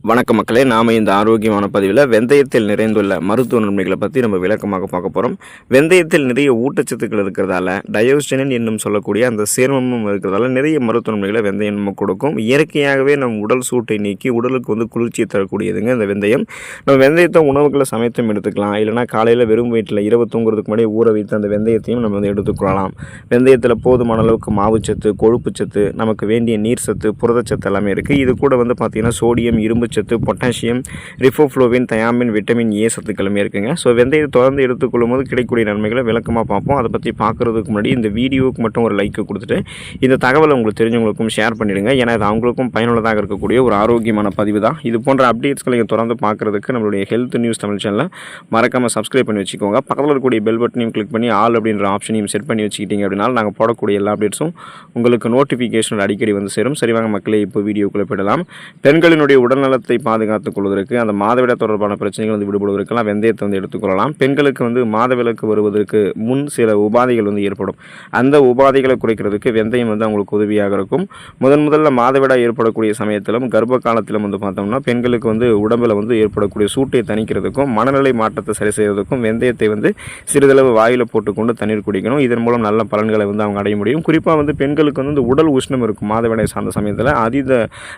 வணக்க மக்களே, நாம் இந்த ஆரோக்கியமான பதிவில் வெந்தயத்தில் நிறைந்துள்ள மருத்துவ நன்மைகளை பற்றி நம்ம விளக்கமாக பார்க்க போகிறோம். வெந்தயத்தில் நிறைய ஊட்டச்சத்துக்கள் இருக்கிறதால டயோஸ்டினின் என்னும் சொல்லக்கூடிய அந்த சேர்மமும் இருக்கிறதால நிறைய மருத்துவ நன்மைகளை வெந்தயம் நம்ம கொடுக்கும். இயற்கையாகவே நம்ம உடல் சூட்டை நீக்கி உடலுக்கு குளிர்ச்சியை தரக்கூடியதுங்க இந்த வெந்தயம். நம்ம வெந்தயத்தை உணவுகளை சமைத்தும் எடுத்துக்கலாம், இல்லைனா காலையில் வெறும் வயிற்றில் இரவு தூங்குறதுக்கு முன்னாடி ஊற வைத்து அந்த வெந்தயத்தையும் நம்ம எடுத்துக்கொள்ளலாம். வெந்தயத்தில் போதுமான அளவுக்கு மாவுச்சத்து, கொழுப்புச்சத்து, நமக்கு வேண்டிய நீர் சத்து, புரதச்சத்து எல்லாமே இருக்குது. இது கூட பார்த்திங்கன்னா சோடியம், இரும்பு சத்து, potassium, riboflavin, thiamine, vitamin A சத்துக்களுமே இருக்குங்க. ஸோ வெந்தயத்தை தொடர்ந்து எடுத்துக்கொள்ளும் போது கிடைக்கக்கூடிய நன்மைகளை விளக்கமாக பார்ப்போம். அதை பற்றி பார்க்குறதுக்கு முன்னாடி இந்த வீடியோவுக்கு மட்டும் ஒரு லைக் கொடுத்துட்டு இந்த தகவலை உங்களுக்கு தெரிஞ்சவங்களுக்கும் ஷேர் பண்ணிவிடுங்க. ஏன்னா இது அவங்களுக்கும் பயனுள்ளதாக இருக்கக்கூடிய ஒரு ஆரோக்கியமான பதிவு தான். இது போன்ற அப்டேட்ஸ்களை நீங்கள் தொடர்ந்து பார்க்குறதுக்கு நம்மளுடைய ஹெல்த் நியூஸ் தமிழ் சேனலில் மறக்காமல் சப்ஸ்கிரைப் பண்ணி வச்சுக்கோங்க. பக்கத்தில் இருக்கக்கூடிய பெல் பட்டனையும் கிளிக் பண்ணி ஆல் அப்படின்ற ஆப்ஷனையும் செட் பண்ணி வச்சுக்கிட்டீங்க அப்படின்னா நாங்கள் போடக்கூடிய எல்லா அப்டேட்ஸும் உங்களுக்கு நோட்டிஃபிகேஷன் அடிக்கடி சேரும். சரிவாங்க மக்களே, இப்போ வீடியோக்குள்ளே போயிடலாம். பெண்களினுடைய உடல்நலத்தை பாதுகாத்துக் கொள்வதற்கு, அந்த மாதவிட தொடர்பான பிரச்சனைகள் விடுபடுவதற்கெல்லாம் வெந்தயத்தை எடுத்துக்கொள்ளலாம். பெண்களுக்கு மாதவிலக்கு வருவதற்கு முன் சில உபாதைகள் ஏற்படும். அந்த உபாதைகளை குறைக்கிறதுக்கு வெந்தயம் அவங்களுக்கு உதவியாக இருக்கும். முதல்ல மாதவிடாய் ஏற்படக்கூடிய சமயத்திலும் கர்ப்ப காலத்திலும் பார்த்தோம்னா பெண்களுக்கு உடம்பில் ஏற்படக்கூடிய சூட்டை தணிக்கிறதுக்கும் மனநிலை மாற்றத்தை சரி செய்வதற்கும் வெந்தயத்தை சிறிதளவு வாயில போட்டுக்கொண்டு தண்ணீர் குடிக்கணும். இதன் மூலம் நல்ல பலன்களை அவங்க அடைய முடியும். குறிப்பாக பெண்களுக்கு உடல் உஷ்ணம் இருக்கும். மாதவிடாய் சார்ந்த சமயத்தில் அதீத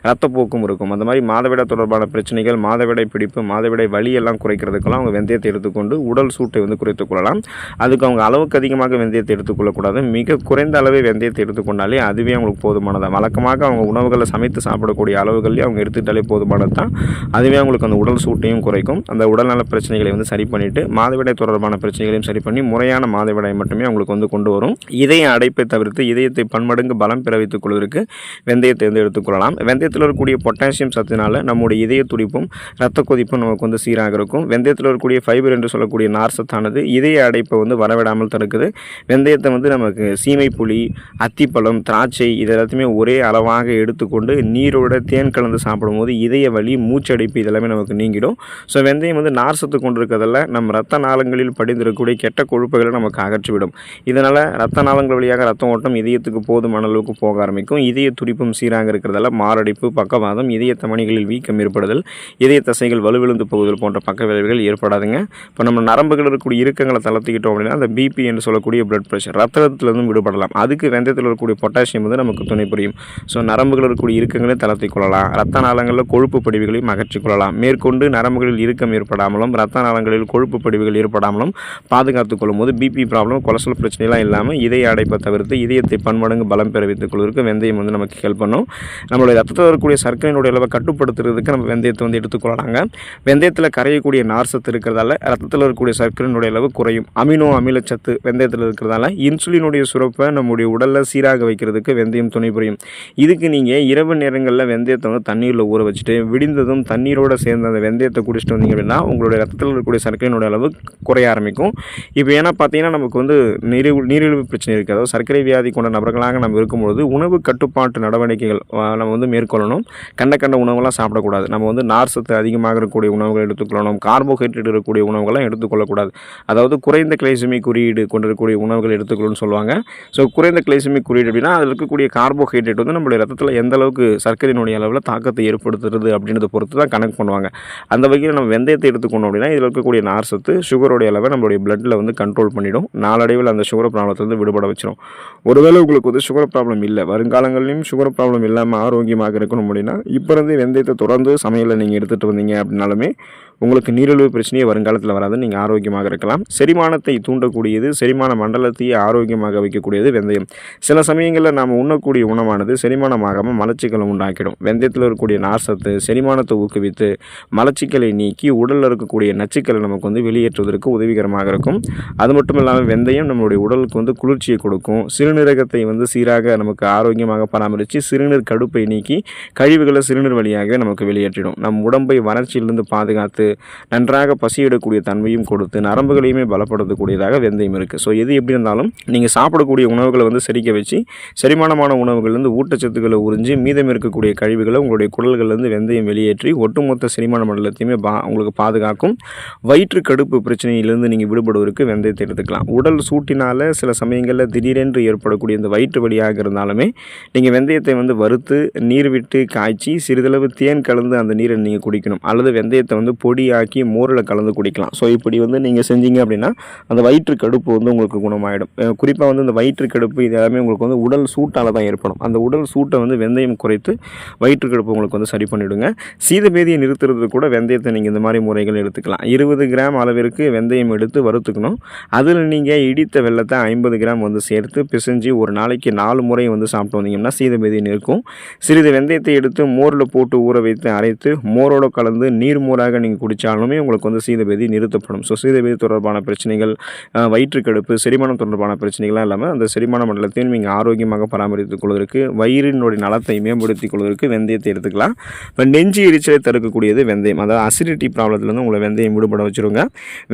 இரத்தப்போக்கும் இருக்கும். அந்த மாதிரி மாதவிடாய் தொடர்பான பிரச்சனைகள், மாதவிடாய் பிடிப்பு, மாதவிடாய் வலி எல்லாம் குறைக்கிறதுக்கெல்லாம் அவங்க வெந்தயத்தை எடுத்துக்கொண்டு உடல் சூட்டை குறைத்துக் கொள்ளலாம். அதுக்கு அவங்க அளவுக்கு அதிகமாக வெந்தயத்தை எடுத்துக்கொள்ளக்கூடாது. மிக குறைந்த அளவே வெந்தயத்தை எடுத்துக்கொண்டாலே அதுவே அவங்களுக்கு போதுமானதான். வழக்கமாக அவங்க உணவுகளை சமைத்து சாப்பிடக்கூடிய அளவுகள்லேயே அவங்க எடுத்துக்கிட்டாலே போதுமானது தான். அதுவே அவங்களுக்கு அந்த உடல் சூட்டையும் குறைக்கும். அந்த உடல்நல பிரச்சனைகளை சரி பண்ணிவிட்டு மாதவிடாய் தொடர்பான பிரச்சனைகளையும் சரி பண்ணி முறையான மாதவிடாய் மட்டுமே அவங்களுக்கு கொண்டு வரும். இதய அடைப்பை தவிர்த்து இதயத்தை பன்மடங்கு பலம் பெற வைத்துக் கொள்வதற்கு வெந்தயத்தை எடுத்துக்கொள்ளலாம். வெந்தயத்தில் இருக்கக்கூடிய பொட்டாசியம் சத்தினால நம்முடைய இதய துடிப்பும் இரத்த கொதிப்பும் நமக்கு சீராக இருக்கும். வெந்தயத்தில் இருக்கக்கூடிய ஃபைபர் என்று சொல்லக்கூடிய நார் சத்தானது இதய அடைப்பை வரவிடாமல் தடுக்குது. வெந்தயத்தை நமக்கு சீமை புளி, அத்திப்பழம், திராட்சை இது எல்லாத்தையுமே ஒரே அளவாக எடுத்துக்கொண்டு நீரோட தேன் கலந்து சாப்பிடும்போது இதய வலி, மூச்சடைப்பு இதெல்லாமே நமக்கு நீங்கிடும். ஸோ வெந்தயம் நார் சத்து கொண்டிருக்கிறதால நம்ம ரத்த நாளங்களில் படிந்திருக்கக்கூடிய கெட்ட கொழுப்புகளை நமக்கு அகற்றிவிடும். இதனால் ரத்த நாளங்கள் வழியாக ரத்தம் ஓட்டம் இதயத்துக்கு போதுமான அளவுக்கு போக ஆரம்பிக்கும். இதய துடிப்பும் சீராக இருக்கிறதால மாரடைப்பு, பக்கவாதம், இதய தமனிகளில் வீக்கம் ஏற்படுதல், இதய தசைகள் வலுவிழந்து போகுதல் போன்ற பக்க விளைவுகள் ஏற்படாதுங்க. இப்போ நம்ம நரம்புகள் இருக்கக்கூடிய இறுக்கங்களை தளர்த்திக்கிட்டோம் அப்படின்னா அந்த பிபி என்று சொல்லக்கூடிய பிளட் ப்ரெஷர் ரத்தத்திலிருந்து விடுபடலாம். அதுக்கு வெந்தயத்தில் இருக்கக்கூடிய பொட்டாசியம் நமக்கு துணை புரியும். ஸோ நரம்புகள் இருக்கக்கூடிய இறுக்கங்களை தளர்த்திக் கொள்ளலாம். ரத்த நாளங்களில் கொழுப்பு படிவுகளையும் அகற்றிக்கொள்ளலாம். மேற்கொண்டு நரம்புகளில் இறுக்கம் ஏற்படாமலும் ரத்த நாளங்களில் கொழுப்பு படிவுகள் ஏற்படாமலும் பாதுகாத்துக் கொள்ளும் போது பிபி ப்ராப்ளம், கொலஸ்ட்ரால் பிரச்சனைலாம் இல்லாமல் இதய அடைப்பை தவிர்த்து இதயத்தை பன்மடங்கு பலம் பெற வைத்துக் கொள்வதற்கு வெந்தயம் நமக்கு ஹெல்ப் பண்ணும். நம்மளுடைய ரத்தத்தில் இருக்கக்கூடிய சர்க்கரையினுடைய அளவை கட்டுப்படுத்துறதுக்கு நம்ம வெந்தயத்தை எடுத்துக்கொள்ளலாங்க. வெந்தயத்தில் கரையக்கூடிய நார் சத்து இருக்கிறதால ரத்தத்தில் இருக்கக்கூடிய சர்க்கரையினுடைய அளவு குறையும். அமினோ அமிலச்சத்து வெந்தயத்தில் இருக்கிறதால இன்சுலினுடைய சுரப்பை நம்முடைய உடலில் சீராக வைக்கிறதுக்கு வெந்தயம் துணை புரியும். இதுக்கு நீங்கள் இரவு நேரங்களில் வெந்தயத்தை தண்ணீரில் ஊற வச்சுட்டு விடிந்ததும் தண்ணீரோடு சேர்ந்த அந்த வெந்தயத்தை குடிச்சிட்டு வந்தீங்க அப்படின்னா உங்களுடைய ரத்தத்தில் இருக்கக்கூடிய சர்க்கரையினுடைய அளவு குறைய ஆரம்பிக்கும். இப்போ ஏன்னா பார்த்தீங்கன்னா நமக்கு நீரிழிவு பிரச்சனை இருக்குது. அதாவது சர்க்கரை வியாதி கொண்ட நபர்களாக நம்ம இருக்கும்பொழுது உணவு கட்டுப்பாட்டு நடவடிக்கைகள் நம்ம மேற்கொள்ளணும். கண்ட உணவுகளாம் சாப்பிடக்கூடாது. நம்ம நார் சத்து அதிகமாக இருக்கக்கூடிய உணவுகள் எடுத்துக்கொள்ளணும். கார்போஹைட்ரேட் இருக்கக்கூடிய உணவுகளாம் எடுத்துக்கொள்ளக்கூடாது. அதாவது குறைந்த கிளைசெமிக் குறியீடு கொண்டிருக்கக்கூடிய உணவுகள் எடுத்துக்கொள்ளணும்னு சொல்லுவாங்க. ஸோ குறைந்த கிளைசெமிக் குறியீடு அப்படின்னா அதில் இருக்கக்கூடிய கார்போஹைட்ரேட் நம்மளுடைய ரத்தத்தில் எந்த அளவுக்கு சர்க்கரையினுடைய அளவில் தாக்கத்தை ஏற்படுத்துறது அப்படின்றத பொறுத்து தான் கணக்கு பண்ணுவாங்க. அந்த வகையில் நம்ம வெந்தயத்தை எடுத்துக்கணும் அப்படின்னா இதில் இருக்கக்கூடிய நார் சத்து சுகருடைய அளவை நம்மளுடைய பிளட்டில் கண்ட்ரோல் பண்ணிடும். நாளடைவில் அந்த சுகர் ப்ராப்ளத்திலிருந்து விடுபட வச்சிடும். ஒருவேளை உங்களுக்கு சுகர் ப்ராப்ளம் இல்லை, வருங்காலங்களிலும் சுகர் ப்ராப்ளம் இல்லாமல் ஆரோக்கியமாக இருக்கணும் அப்படின்னா இப்போ இருந்து வெந்தயத்தை தொடர்ந்து சமையலில் நீங்கள் எடுத்துகிட்டு வந்தீங்க அப்படின்னாலுமே உங்களுக்கு நீரிழிவு பிரச்சனையே வருங்காலத்தில் வராது. நீங்கள் ஆரோக்கியமாக இருக்கலாம். செரிமானத்தை தூண்டக்கூடியது, செரிமான மண்டலத்தையே ஆரோக்கியமாக வைக்கக்கூடியது வெந்தயம். சில சமயங்களில் நாம் உண்ணக்கூடிய உணவானது செரிமானமாகாமல் மலச்சிக்கலை உண்டாக்கிடும். வெந்தயத்தில் இருக்கக்கூடிய நார் சத்து செரிமானத்தை ஊக்குவித்து மலச்சிக்கலை நீக்கி உடலில் இருக்கக்கூடிய நச்சுக்களை நமக்கு வெளியேற்றுவதற்கு உதவிகரமாக இருக்கும். அது மட்டும் இல்லாமல் வெந்தயம் நம்மளுடைய உடலுக்கு குளிர்ச்சியை கொடுக்கும். சிறுநீரகத்தை சீராக நமக்கு ஆரோக்கியமாக பராமரித்து சிறுநீர் கடுப்பை நீக்கி கழிவுகளை சிறுநீர் வழியாக நமக்கு வெளியேற்றிடும். நம் உடம்பை வறட்சியிலிருந்து பாதுகாத்து நன்றாக பசியிடக்கூடிய தன்மையும் கொடுத்து நரம்புகளையுமே பலப்படுத்தக்கூடியதாக வெந்தயம் இருக்குது. ஸோ எது எப்படி இருந்தாலும் நீங்கள் சாப்பிடக்கூடிய உணவுகளை வந்து செரிக்க வச்சு செரிமானமான உணவுகள்லேருந்து ஊட்டச்சத்துக்களை உறிஞ்சி மீதம் இருக்கக்கூடிய கழிவுகளை உங்களுடைய குடல்கள்லேருந்து வெந்தயம் வெளியேற்றி ஒட்டுமொத்த செரிமான மண்டலத்தையுமே உங்களுக்கு பாதுகாக்கும். வயிற்று கடுப்பு பிரச்சனையிலிருந்து நீங்கள் விடுபடுவதற்கு வெந்தயத்தை எடுத்துக்கலாம். உடல் சூட்டினால் சில சமயங்களில் திடீரென்று ஏற்படக்கூடிய இந்த வயிற்று வலியாக இருந்தாலுமே நீங்கள் வெந்தயத்தை வந்து வறுத்து நீர் விட்டு காய்ச்சி சிறிதளவு தேன் கலந்து அந்த நீரை நீங்கள் குடிக்கணும். அல்லது வெந்தயத்தை வந்து பொடியாக்கி மோரில் கலந்து குடிக்கலாம். ஸோ இப்படி வந்து நீங்கள் செஞ்சீங்க அப்படின்னா அந்த வயிற்று கடுப்பு வந்து உங்களுக்கு குணமாயிடும். குறிப்பாக வந்து இந்த வயிற்று கடுப்பு இது எல்லாமே உங்களுக்கு வந்து உடல் சூட்டால் தான் ஏற்படும். அந்த உடல் சூட்டை வந்து வெந்தயம் குறைத்து வயிற்று கடுப்பு உங்களுக்கு வந்து சரி பண்ணிவிடுங்க. சீதபேதியை நிறுத்துறது கூட வெந்தயத்தை நீங்கள் இந்த மாதிரி முறைகள் எடுத்துக்கலாம். 20 கிராம் அளவிற்கு வெந்தயம் எடுத்து வறுத்துக்கணும். அதில் நீங்கள் இடித்த வெல்லத்தை 50 கிராம் வந்து சேர்த்து பிசைஞ்சு ஒரு நாளைக்கு 4 முறை வந்து சாப்பிட்டு வந்தீங்கன்னா சீதபேதி நிற்கும். சிறிது வெந்தயத்தை எடுத்து மோரில் போட்டு ஊற வைத்து அரைத்து மோரோடு கலந்து நீர் மோராக நீங்கள் குடித்தாலுமே உங்களுக்கு வந்து சீதபேதி நிறுத்தப்படும். ஸோ சீதபேதி தொடர்பான பிரச்சனைகள், வயிற்றுக்கடுப்பு, செரிமானம் தொடர்பான பிரச்சனைகள்லாம் இல்லாமல் அந்த செரிமான மண்டலத்தையும் நீங்கள் ஆரோக்கியமாக பராமரித்துக் கொள்வதற்கு வயிறினுடைய நலத்தை மேம்படுத்திக் கொள்வதற்கு வெந்தயத்தை எடுத்துக்கலாம். இப்போ நெஞ்சு எரிச்சலை தடுக்கக்கூடியது வெந்தயம். அதாவது அசிடிட்டி ப்ராப்ளத்துலேருந்து உங்களை வெந்தயம் விடுபட வச்சுருங்க.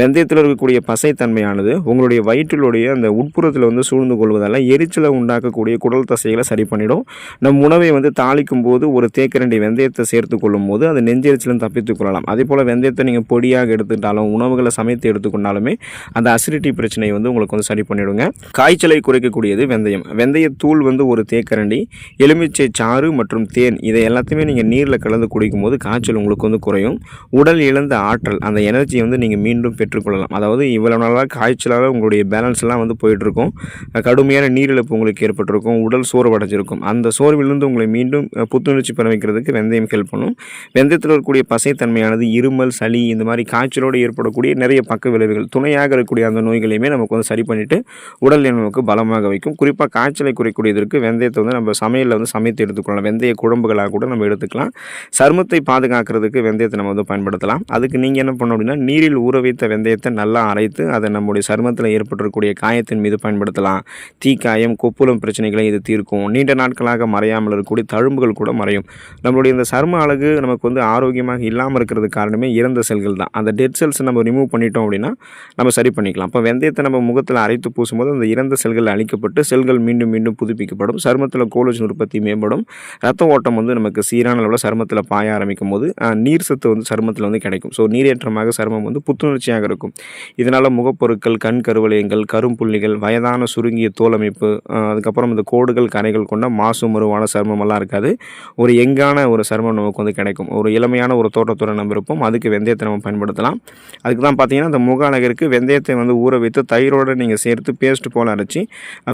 வெந்தயத்தில் இருக்கக்கூடிய பசைத்தன்மையானது உங்களுடைய வயிற்றிலுடைய அந்த உட்புறத்தில் வந்து சூழ்ந்து கொள்வதால் எரிச்சலை உண்டாக்கக்கூடிய குடல் தசைகளை சரி பண்ணிடும். நம் உணவை வந்து தாளிக்கும் போது ஒரு தேக்கரண்டி வெந்தயத்தை சேர்த்து கொள்ளும் போது அது நெஞ்செரிச்சலும் தப்பித்துக் கொள்ளலாம். அதே போல் வெந்தயத்தை நீங்கள் பொடியாக எடுத்துட்டாலும் உணவுகளை சமைத்து எடுத்துக்கொண்டாலுமே அந்த அசிடிட்டி பிரச்சனையை வந்து உங்களுக்கு வந்து சரி பண்ணிவிடுங்க. காய்ச்சலை குறைக்கக்கூடியது வெந்தயம். வெந்தயத்தூள் வந்து ஒரு தேக்கரண்டி, எலுமிச்சை சாறு மற்றும் தேன் இதை எல்லாத்தையுமே நீங்கள் நீரில் கலந்து குடிக்கும் போது காய்ச்சல் உங்களுக்கு வந்து குறையும். உடல் இழந்த ஆற்றல் அந்த எனர்ஜியை வந்து நீங்கள் மீண்டும் பெற்றுக்கொள்ளலாம். அதாவது இவ்வளவு நாளாக காய்ச்சலாக உங்களுடைய பேலன்ஸ் எல்லாம் வந்து போயிட்டுருக்கும். கடுமையான நீரிழப்பு உங்களுக்கு ஏற்பட்டிருக்கும். உடல் சோர்வடைஞ்சிருக்கும். அந்த சோர்விலிருந்து உங்களை மீண்டும் புத்துணர்ச்சி பெற வைக்கிறதுக்கு வெந்தயம் ஹெல்ப் பண்ணும். வெந்தயத்தில் இருக்கக்கூடிய பசைத்தன்மையானது இருமல், சளி இந்த மாதிரி காய்ச்சலோடு ஏற்படக்கூடிய நிறைய பக்க விளைவுகள், துணையாக இருக்கக்கூடிய அந்த நோய்களையுமே நமக்கு வந்து சரி பண்ணிவிட்டு உடல் நமக்கு பலமாக வைக்கும். குறிப்பாக காய்ச்சலை குறைக்கூடியதற்கு வெந்தயத்தை வந்து நம்ம சமையலில் வந்து சமைத்து எடுத்துக்கொள்ளலாம். வெந்தய குழம்புகளாக கூட நம்ம எடுத்துக்கலாம். சருமத்தை பாதுகாக்கிறதுக்கு வெந்தயத்தை நம்ம வந்து பயன்படுத்தலாம். அதுக்கு நீங்கள் என்ன பண்ணணும் அப்படின்னா நீரில் ஊற வைத்த வெந்தயத்தை நல்லா அரைத்து அதை நம்முடைய சருமத்தில் ஏற்பட்டிருக்கக்கூடிய காயத்தின் மீது பயன்படுத்தலாம். தீக்காயம், கொப்புளம் பிரச்சனைகளை இது தீர்க்கும். நீண்ட நாட்களாக மறையாமல் இருக்கக்கூடிய தழும்புகள் கூட மறையும். நம்மளுடைய இந்த சரும அழகு நமக்கு வந்து ஆரோக்கியமாக இல்லாமல் இருக்கிறதுக்கு காரணமே இறந்த செல்கள் தான். அந்த டெட் செல்ஸ் நம்ம ரிமூவ் பண்ணிட்டோம் அப்படின்னா நம்ம சரி பண்ணிக்கலாம். அப்போ வெந்தயத்தை நம்ம முகத்தில் அரைத்து பூசும்போது அந்த இறந்த செல்கள் அழிக்கப்பட்டு செல்கள் மீண்டும் மீண்டும் புதுப்பிக்கப்படும். சருமத்தில் கோலஜன் உற்பத்தி மேம்படும். ரத்த ஓட்டம் வந்து நமக்கு சீரான அளவில் சருமத்தில் பாய ஆரம்பிக்கும் போது நீர் சத்து வந்து சருமத்தில் வந்து கிடைக்கும். ஸோ நீரேற்றமாக சருமம் வந்து புத்துணர்ச்சியாக இருக்கும். இதனால் முகப்பொருட்கள், கண் கருவளையங்கள், கரும்புள்ளிகள், வயதான சுருங்கிய தோல் அமைப்பு, அதுக்கப்புறம் இந்த கோடுகள், கரைகள் கொண்ட மாசு மருவான சருமமெல்லாம் இருக்காது. ஒரு யங்கான ஒரு சருமம் நமக்கு வந்து கிடைக்கும். ஒரு இளமையான ஒரு தோற்றத்துடன் நம்ம இருப்போம். அதுக்கு வெந்தயத்தை நம்ம பயன்படுத்தலாம். அதுக்கு தான் பார்த்தீங்கன்னா அந்த முக அழகிற்கு வெந்தயத்தை வந்து ஊற வைத்து தயிரோடு நீங்கள் சேர்த்து பேஸ்ட் போல் அரைச்சி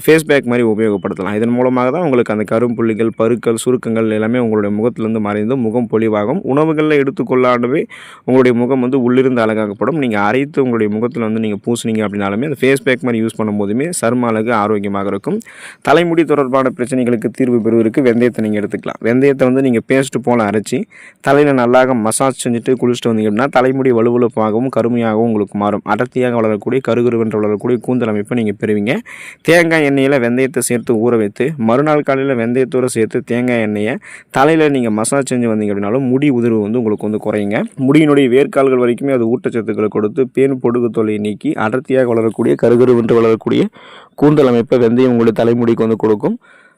ஃபேஸ் பேக் மாதிரி உபயோகப்படுத்தலாம். இதன் மூலமாக தான் உங்களுக்கு அந்த கரும்புள்ளிகள், பருக்கள், சுருக்கங்கள் எல்லாமே உங்களுடைய முகத்திலிருந்து மறைந்து முகம் பொலிவாகும். உணவுகளில் எடுத்துக்கொள்ளாடவே உங்களுடைய முகம் வந்து உள்ளிருந்து அழகாகப்படும். நீங்கள் அரைத்து உங்களுடைய முகத்தில் வந்து நீங்கள் பூசினீங்க அப்படின்னாலுமே அந்த ஃபேஸ் பேக் மாதிரி யூஸ் பண்ணும்போதுமே சரும அழகு ஆரோக்கியமாக இருக்கும். தலைமுடி தொடர்பான பிரச்சனைகளுக்கு தீர்வு பெறுவதற்கு வெந்தயத்தை நீங்கள் எடுத்துக்கலாம். வெந்தயத்தை வந்து நீங்கள் பேஸ்ட் போல் அரைச்சி தலையில் நல்லாக மசாஜ் செஞ்சுட்டு குளிச்சுட்டு வந்தீங்க அப்படின்னா தலைமுடி வலுவலுப்பாகவும் கருமையாகவும் உங்களுக்கு மாறும். அடர்த்தியாக வளரக்கூடிய கருகருவென்று வளரக்கூடிய கூந்தல் அமைப்பை நீங்கள் பெறுவீங்க. தேங்காய் எண்ணெயில் வெந்தயத்தை சேர்த்து ஊற வைத்து மறுநாள் காலையில் வெந்தயத்தோடு சேர்த்து தேங்காய் எண்ணெயை தலையில் நீங்கள் மசாஜ் செஞ்சு வந்தீங்க அப்படின்னாலும் முடி உதிர்வு வந்து உங்களுக்கு வந்து குறையுங்க. முடியினுடைய வேர்க்கால்கள் வரைக்குமே அது ஊட்டச்சத்துக்களை கொடுத்து பேன் பொடுகு தொல்லையை நீக்கி அடர்த்தியாக வளரக்கூடிய கருகருவென்று வளரக்கூடிய கூந்தல் அமைப்பை வெந்தயம் உங்களுடைய தலைமுடிக்கு வந்து கொடுக்கும்.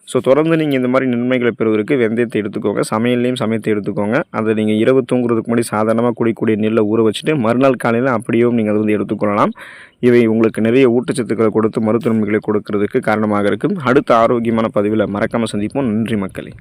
ஸோ தொடர்ந்து நீங்கள் இந்த மாதிரி நன்மைகளை பெறுவதற்கு வெந்தயத்தை எடுத்துக்கோங்க. சமையல்லையும் சமைத்து எடுத்துக்கோங்க. அதை நீங்கள் இரவு தூங்குறதுக்கு முன்னாடி சாதாரணமாக குடிக்கூடிய நெல்லை ஊற வச்சுட்டு மறுநாள் காலையில் அப்படியும் நீங்கள் அதை வந்து எடுத்துக்கொள்ளலாம். இவை உங்களுக்கு நிறைய ஊட்டச்சத்துக்களை கொடுத்து மருத்துவ நன்மைகளை கொடுக்கறதுக்கு காரணமாக இருக்கும். அடுத்த ஆரோக்கியமான பதிவில் மறக்காமல் சந்திப்போம். நன்றி மக்களே.